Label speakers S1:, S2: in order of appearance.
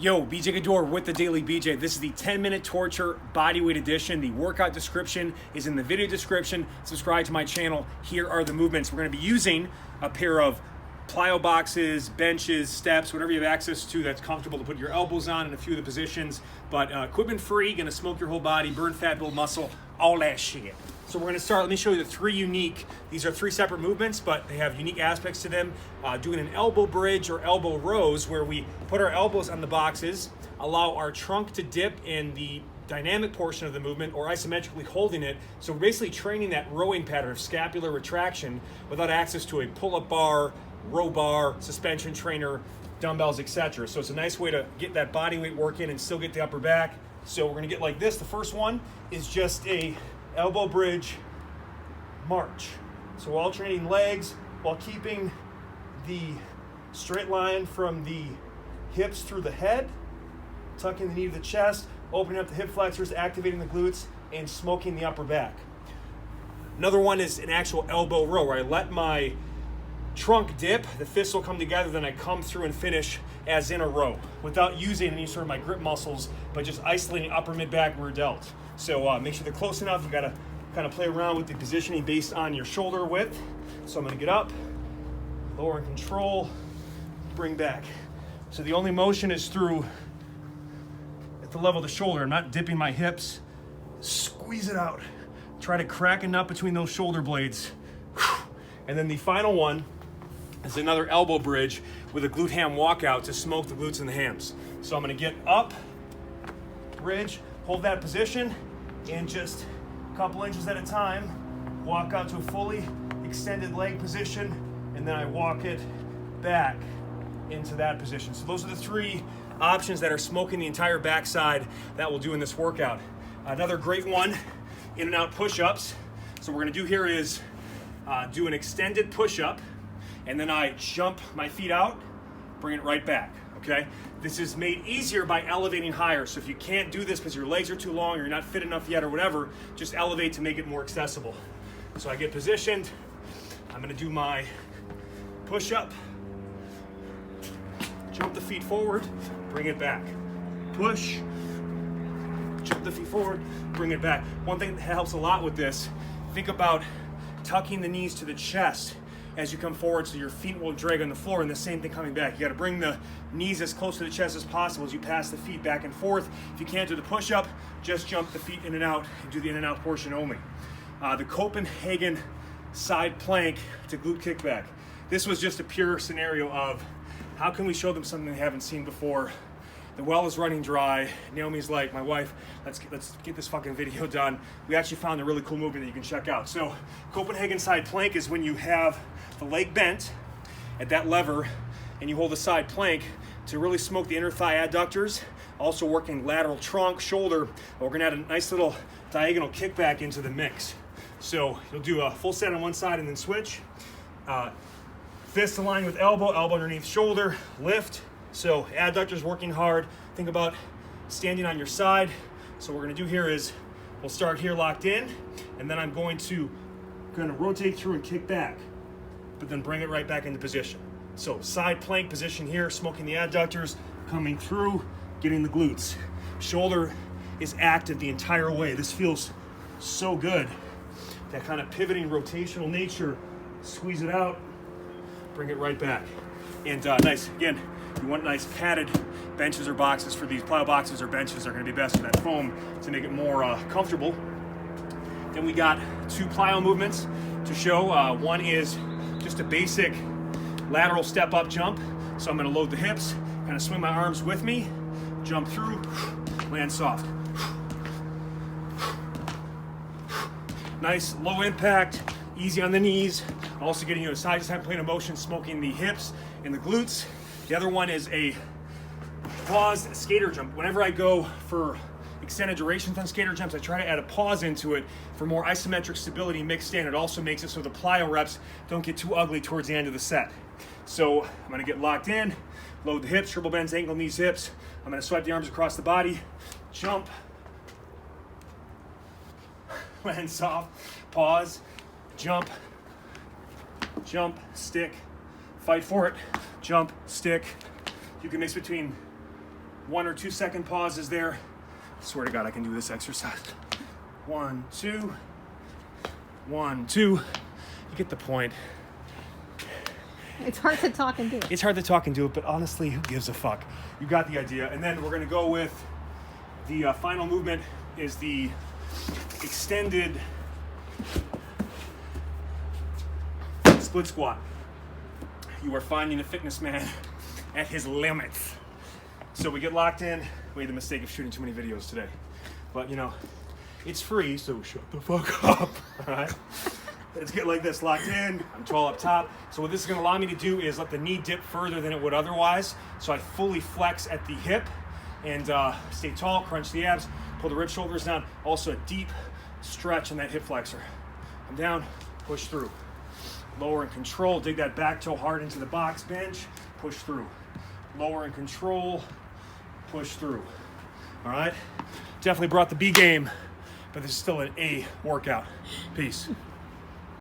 S1: Yo, BJ Gaddour with the Daily BJ. This is the 10-minute torture bodyweight edition. The workout description is in the video description. Subscribe to my channel. Here are the movements. We're going to be using a pair of plyo boxes, benches, steps, whatever you have access to that's comfortable to put your elbows on in a few of the positions. But equipment free, going to smoke your whole body, burn fat, build muscle, all that shit. So we're going to start. Let me show you the three unique. These are three separate movements, but they have unique aspects to them. Doing an elbow bridge or elbow rows, where we put our elbows on the boxes, allow our trunk to dip in the dynamic portion of the movement, or isometrically holding it. So we're basically training that rowing pattern of scapular retraction without access to a pull-up bar, row bar, suspension trainer, dumbbells, etc. So it's a nice way to get that body weight work in and still get the upper back. So we're going to get like this. The first one is just a elbow bridge march. So we're all training legs while keeping the straight line from the hips through the head, tucking the knee to the chest, opening up the hip flexors, activating the glutes, and smoking the upper back. Another one is an actual elbow row, where I let my trunk dip, the fists will come together, then I come through and finish as in a row without using any sort of my grip muscles, but just isolating upper, mid, back, rear delt. So make sure they're close enough. You gotta kind of play around with the positioning based on your shoulder width. So I'm gonna get up, lower and control, bring back. So the only motion is through at the level of the shoulder. I'm not dipping my hips. Squeeze it out. Try to crack a nut between those shoulder blades. And then the final one is another elbow bridge with a glute ham walkout to smoke the glutes and the hams. So I'm gonna get up, bridge, hold that position, and just a couple inches at a time, walk out to a fully extended leg position, and then I walk it back into that position. So those are the three options that are smoking the entire backside that we'll do in this workout. Another great one, in and out push-ups. So what we're gonna do here is do an extended push-up, and then I jump my feet out, bring it right back, okay? This is made easier by elevating higher. So if you can't do this because your legs are too long or you're not fit enough yet or whatever, just elevate to make it more accessible. So I get positioned, I'm gonna do my push-up, jump the feet forward, bring it back. Push, jump the feet forward, bring it back. One thing that helps a lot with this, think about tucking the knees to the chest as you come forward so your feet will drag on the floor, and the same thing coming back. You gotta bring the knees as close to the chest as possible as you pass the feet back and forth. If you can't do the push-up, just jump the feet in and out and do the in and out portion only. The Copenhagen side plank to glute kickback. This was just a pure scenario of how can we show them something they haven't seen before. The well is running dry. Naomi's like, my wife, let's get this fucking video done. We actually found a really cool movement that you can check out. So Copenhagen side plank is when you have the leg bent at that lever and you hold the side plank to really smoke the inner thigh adductors, also working lateral trunk, shoulder. We're gonna add a nice little diagonal kickback into the mix. So you'll do a full set on one side and then switch. Fist aligned with elbow, elbow underneath shoulder, lift. So adductors working hard. Think about standing on your side. So what we're gonna do here is we'll start here locked in, and then I'm going to rotate through and kick back, but then bring it right back into position. So side plank position here, smoking the adductors, coming through, getting the glutes. Shoulder is active the entire way. This feels so good. That kind of pivoting rotational nature, squeeze it out, bring it right back. And nice, again, you want nice padded benches or boxes for these. Plyo boxes or benches are gonna be best for that foam to make it more comfortable. Then we got two plyo movements to show. One is just a basic lateral step up jump. So I'm gonna load the hips, kind of swing my arms with me, jump through, land soft. Nice low impact, easy on the knees. Also getting you a side to side plane of motion, smoking the hips and the glutes. The other one is a paused skater jump. Whenever I go for extended durations on skater jumps, I try to add a pause into it for more isometric stability mixed in. It also makes it so the plyo reps don't get too ugly towards the end of the set. So I'm gonna get locked in, load the hips, triple bends, ankle, knees, hips. I'm gonna swipe the arms across the body, jump, land soft, pause, jump, jump, stick, fight for it, jump, stick. You can mix between 1 or 2 second pauses there. I swear to God, I can do this exercise. 1, 2, 1, 2. You get the point.
S2: It's hard to talk and do it.
S1: It's hard to talk and do it, but honestly, who gives a fuck? You got the idea. And then we're gonna go with the final movement is the extended split squat. You are finding a fitness man at his limits. So we get locked in. We made the mistake of shooting too many videos today. But you know, it's free, so shut the fuck up, all right? Let's get like this, locked in. I'm tall up top. So what this is gonna allow me to do is let the knee dip further than it would otherwise. So I fully flex at the hip and stay tall, crunch the abs, pull the rib shoulders down. Also a deep stretch in that hip flexor. I'm down, push through. Lower and control, dig that back toe hard into the box bench, push through. Lower and control, push through. All right? Definitely brought the B game, but this is still an A workout. Peace.